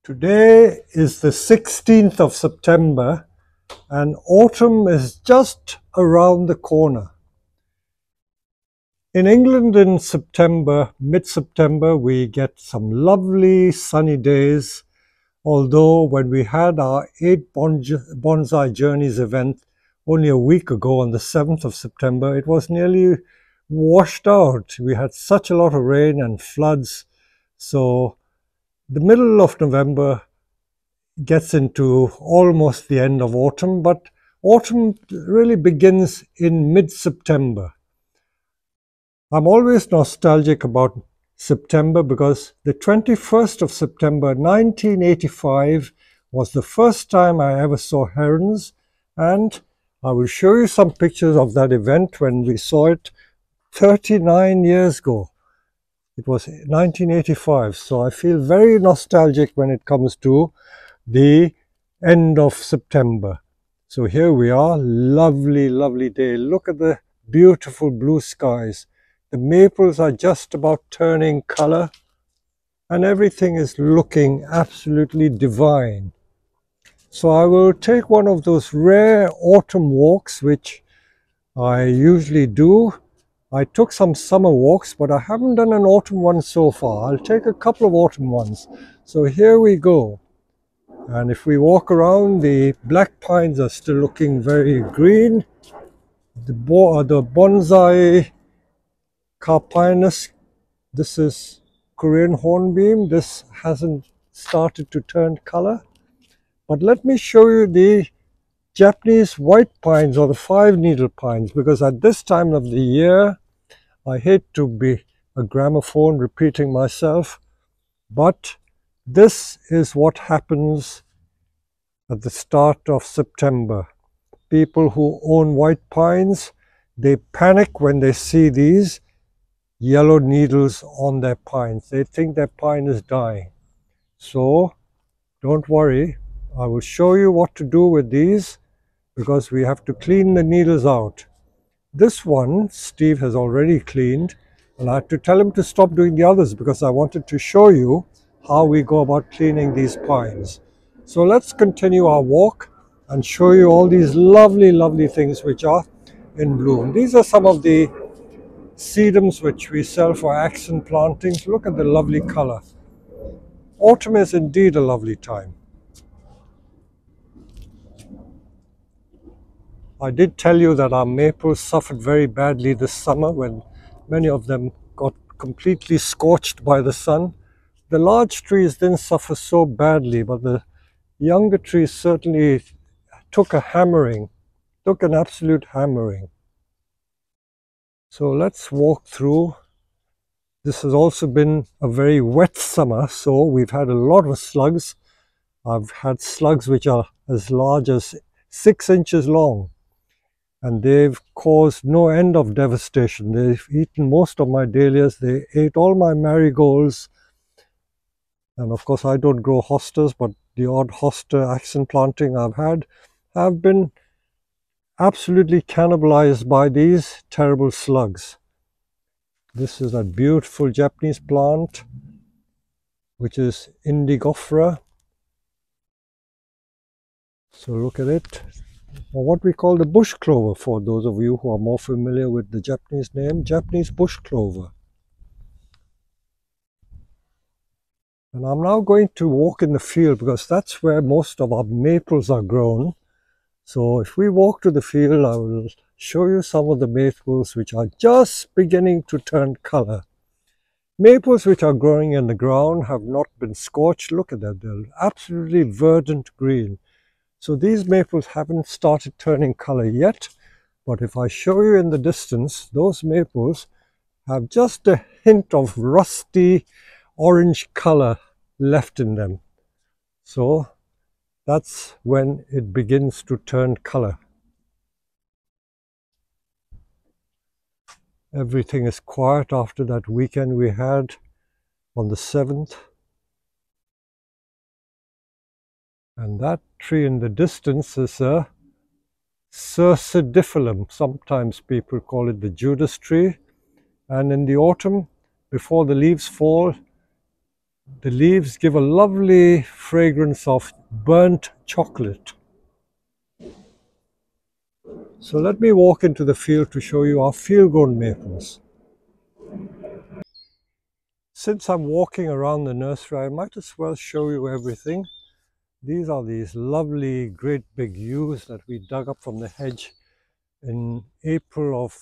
Today is the 16th of September and autumn is just around the corner. In England in September, mid-September, we get some lovely sunny days, although when we had our 8 Bonsai Journeys event only a week ago on the 7th of September, it was nearly washed out. We had such a lot of rain and floods, so the middle of November gets into almost the end of autumn, but autumn really begins in mid-September. I'm always nostalgic about September because the 21st of September 1985 was the first time I ever saw herons, and I will show you some pictures of that event when we saw it 39 years ago. It was 1985, so I feel very nostalgic when it comes to the end of September. So here we are, lovely, lovely day. Look at the beautiful blue skies. The maples are just about turning color and everything is looking absolutely divine. So I will take one of those rare autumn walks, which I usually do. I took some summer walks, but I haven't done an autumn one so far. I'll take a couple of autumn ones. So here we go. And if we walk around, the black pines are still looking very green. The bonsai carpinus, this is Korean hornbeam. This hasn't started to turn color. But let me show you the Japanese white pines or the 5-needle pines, because at this time of the year, I hate to be a gramophone repeating myself, but this is what happens at the start of September. People who own white pines, they panic when they see these yellow needles on their pines. They think their pine is dying. So don't worry, I will show you what to do with these because we have to clean the needles out. This one, Steve has already cleaned, and I had to tell him to stop doing the others because I wanted to show you how we go about cleaning these pines. So let's continue our walk and show you all these lovely, lovely things which are in bloom. These are some of the sedums which we sell for accent plantings. Look at the lovely color. Autumn is indeed a lovely time. I did tell you that our maples suffered very badly this summer when many of them got completely scorched by the sun. The large trees didn't suffer so badly, but the younger trees certainly took a hammering, took an absolute hammering. So let's walk through. This has also been a very wet summer, so we've had a lot of slugs. I've had slugs which are as large as 6 inches long. And they've caused no end of devastation. They've eaten most of my dahlias, they ate all my marigolds, and of course I don't grow hostas, but the odd hosta accent planting I've had have been absolutely cannibalized by these terrible slugs. This is a beautiful Japanese plant, which is Indigofera. So look at it. Or what we call the bush clover, for those of you who are more familiar with the Japanese name, Japanese bush clover. And I'm now going to walk in the field because that's where most of our maples are grown. So if we walk to the field, I will show you some of the maples which are just beginning to turn color. Maples which are growing in the ground have not been scorched. Look at that, they're absolutely verdant green. So these maples haven't started turning color yet, but if I show you in the distance, those maples have just a hint of rusty orange color left in them. So that's when it begins to turn color. Everything is quiet after that weekend we had on the 7th. And that tree in the distance is a Circidifilum. Sometimes people call it the Judas tree. And in the autumn, before the leaves fall, The leaves give a lovely fragrance of burnt chocolate. So let me walk into the field to show you our field-grown maples. Since I'm walking around the nursery, I might as well show you everything. These are these lovely great big yews that we dug up from the hedge in April of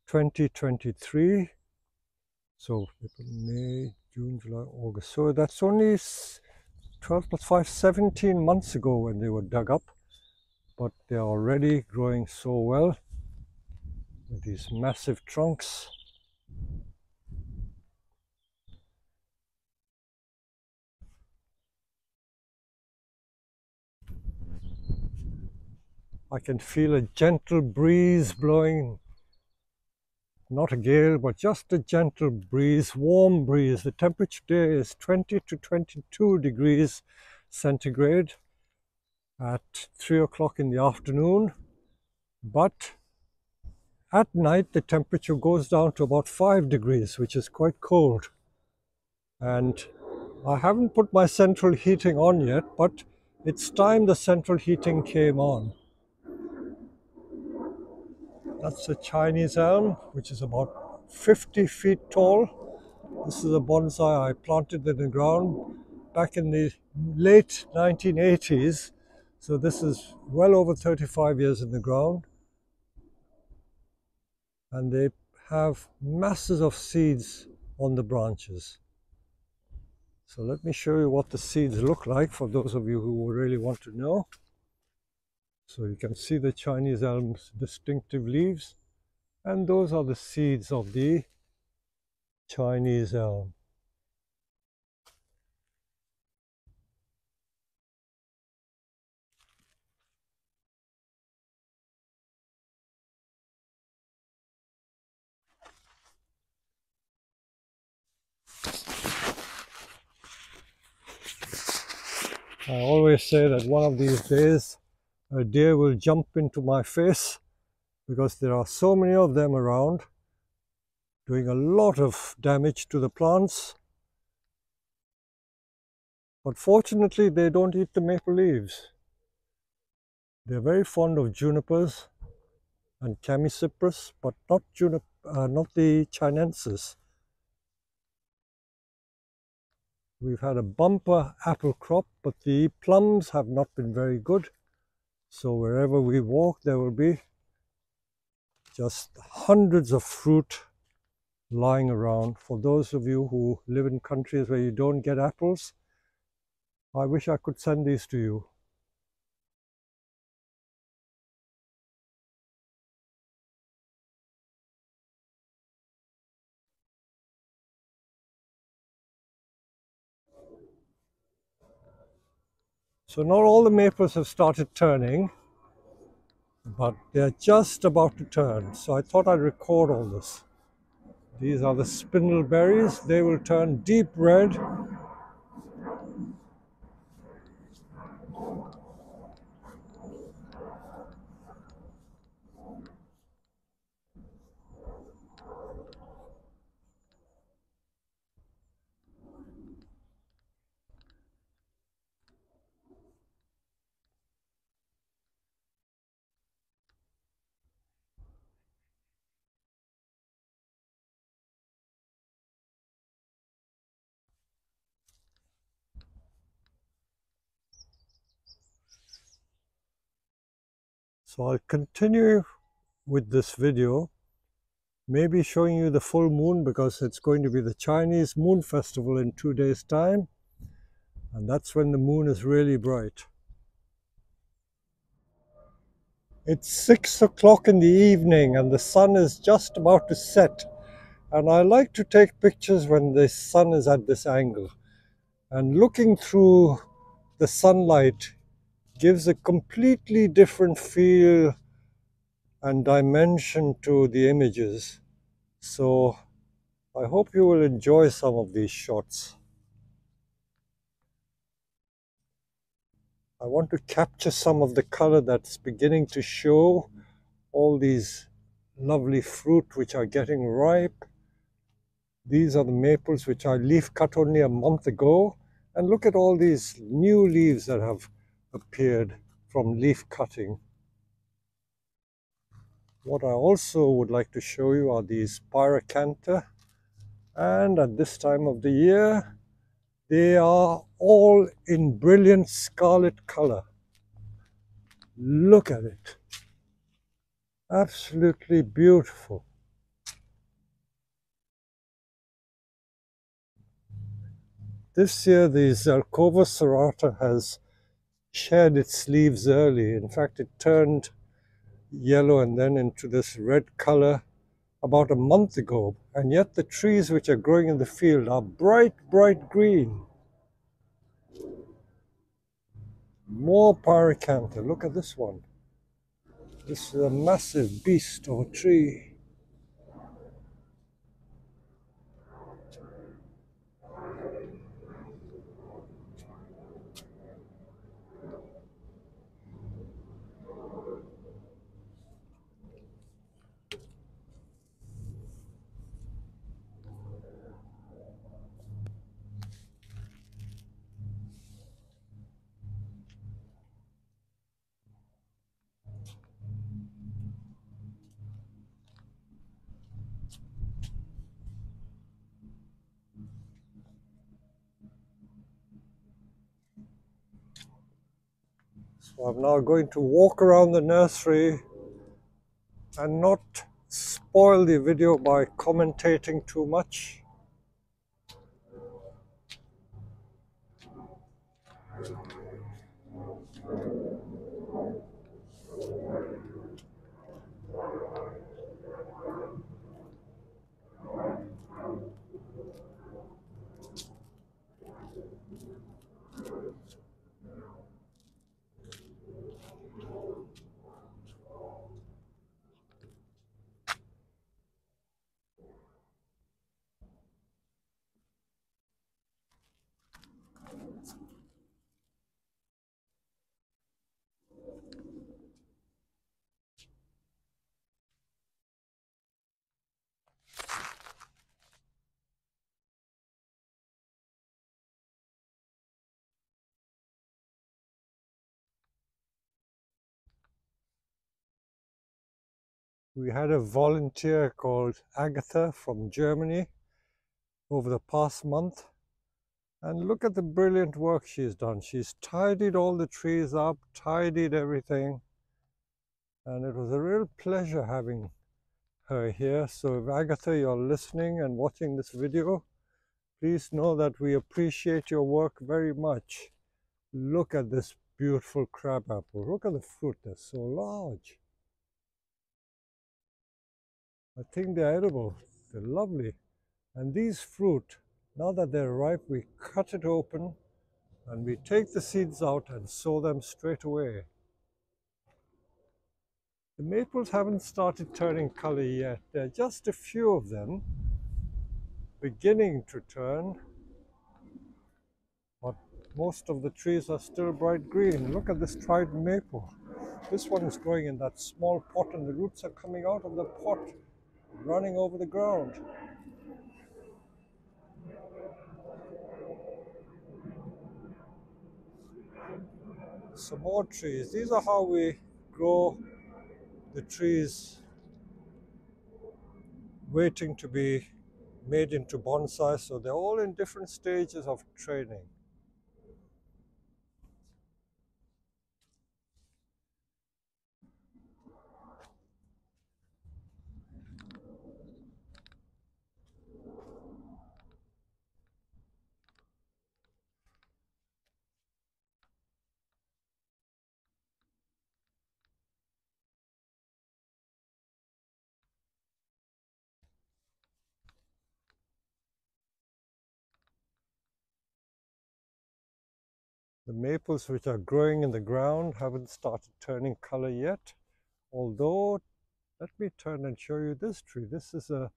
2023. So April, May, June, July, August. So that's only 12 plus 5, 17 months ago when they were dug up. But they're already growing so well with these massive trunks. I can feel a gentle breeze blowing, not a gale, but just a gentle breeze, warm breeze. The temperature today is 20 to 22 degrees centigrade at 3 o'clock in the afternoon. But at night, the temperature goes down to about 5 degrees, which is quite cold. And I haven't put my central heating on yet, but it's time the central heating came on. That's a Chinese elm, which is about 50 feet tall. This is a bonsai I planted in the ground back in the late 1980s. So this is well over 35 years in the ground. And they have masses of seeds on the branches. So let me show you what the seeds look like for those of you who really want to know. So you can see the Chinese elm's distinctive leaves, and those are the seeds of the Chinese elm. I always say that one of these days a deer will jump into my face because there are so many of them around doing a lot of damage to the plants. But fortunately they don't eat the maple leaves. They're very fond of junipers and chamaecyparis, but not the chinensis. We've had a bumper apple crop, but the plums have not been very good. So wherever we walk, there will be just hundreds of fruit lying around. For those of you who live in countries where you don't get apples, I wish I could send these to you. So not all the maples have started turning, but they're just about to turn. So I thought I'd record all this. These are the spindle berries. They will turn deep red. So I'll continue with this video, maybe showing you the full moon because it's going to be the Chinese Moon Festival in 2 days' time. And that's when the moon is really bright. It's 6 o'clock in the evening and the sun is just about to set. And I like to take pictures when the sun is at this angle. And looking through the sunlight gives a completely different feel and dimension to the images. So I hope you will enjoy some of these shots. I want to capture some of the color that's beginning to show, all these lovely fruit which are getting ripe. These are the maples which I leaf cut only a month ago. And look at all these new leaves that have appeared from leaf cutting. What I also would like to show you are these pyracantha. And at this time of the year, they are all in brilliant scarlet color. Look at it. Absolutely beautiful. This year, the Zelkova serrata has shed its leaves early. In fact, it turned yellow and then into this red color about a month ago. And yet the trees which are growing in the field are bright, bright green. More pyracantha. Look at this one. This is a massive beast of a tree. So I'm now going to walk around the nursery and not spoil the video by commentating too much. We had a volunteer called Agatha from Germany over the past month. And look at the brilliant work she's done. She's tidied all the trees up, tidied everything. And it was a real pleasure having her here. So if Agatha, you're listening and watching this video, please know that we appreciate your work very much. Look at this beautiful crabapple. Look at the fruit, they're so large. I think they're edible. They're lovely. And these fruit, now that they're ripe, we cut it open and we take the seeds out and sow them straight away. The maples haven't started turning color yet. There are just a few of them beginning to turn, but most of the trees are still bright green. Look at this trident maple. This one is growing in that small pot and the roots are coming out of the pot, running over the ground. Some more trees. These are how we grow the trees waiting to be made into bonsai. So they're all in different stages of training. The maples which are growing in the ground haven't started turning color yet, although let me turn and show you this tree. This is a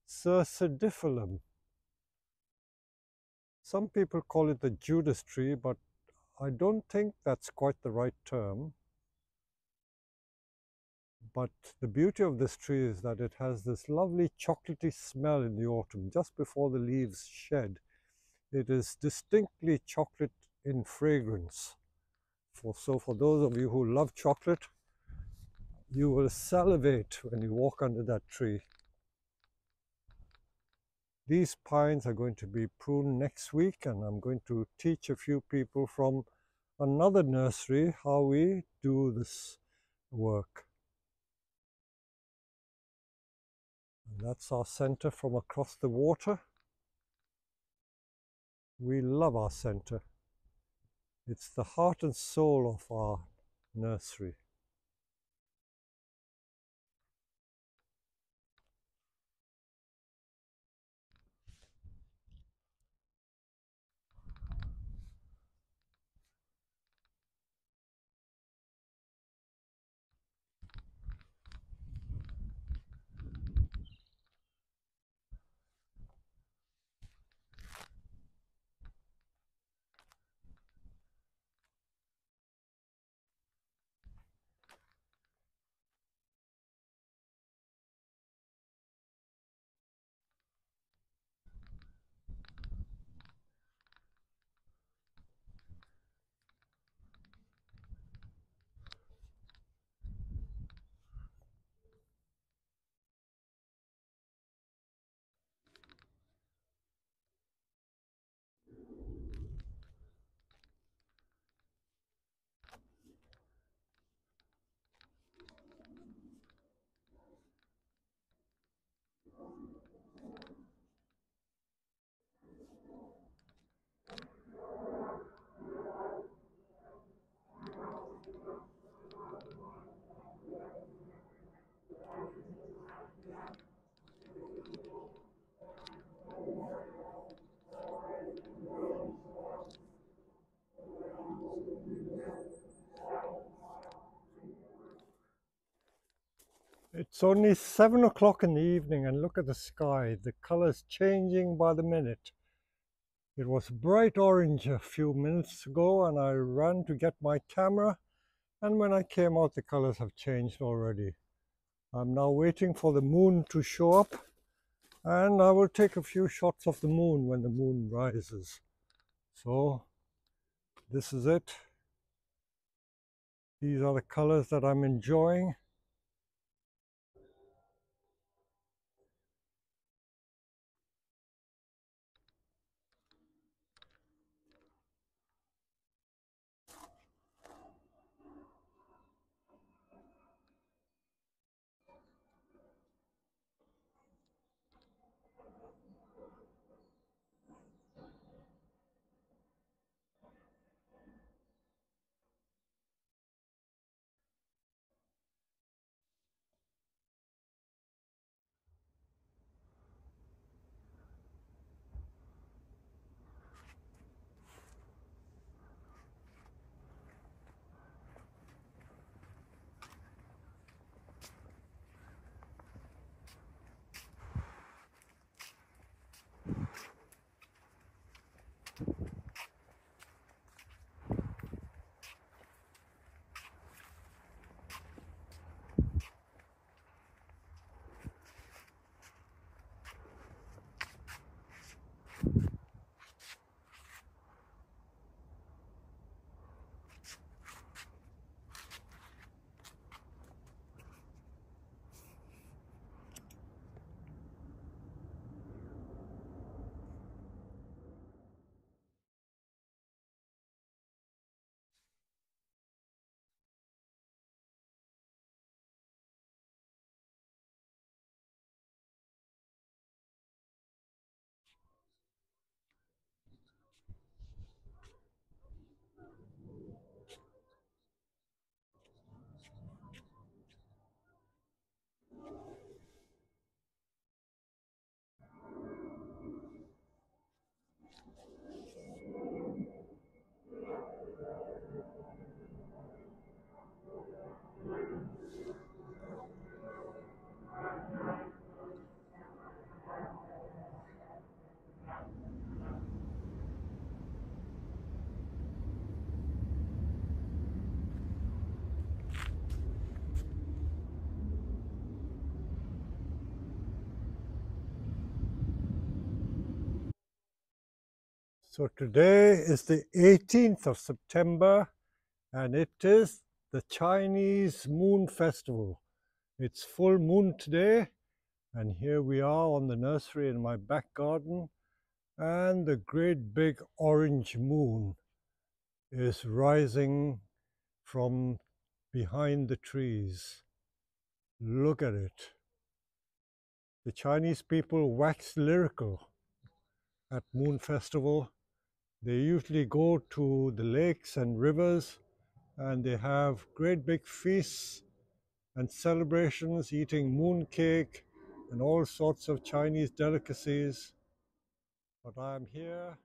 cercidifilum. Some people call it the Judas tree, but I don't think that's quite the right term. But the beauty of this tree is that it has this lovely chocolatey smell in the autumn, just before the leaves shed. It is distinctly chocolate in fragrance. So for those of you who love chocolate, you will salivate when you walk under that tree. These pines are going to be pruned next week, and I'm going to teach a few people from another nursery how we do this work. And that's our center from across the water. We love our center. It's the heart and soul of our nursery. It's only 7 o'clock in the evening, and look at the sky. The color's changing by the minute. It was bright orange a few minutes ago, and I ran to get my camera, and when I came out, the colors have changed already. I'm now waiting for the moon to show up, and I will take a few shots of the moon when the moon rises. So this is it. These are the colors that I'm enjoying. So today is the 18th of September and it is the Chinese Moon Festival. It's full moon today and here we are on the nursery in my back garden and the great big orange moon is rising from behind the trees. Look at it. The Chinese people wax lyrical at Moon Festival. They usually go to the lakes and rivers and they have great big feasts and celebrations, eating moon cake and all sorts of Chinese delicacies. But I'm here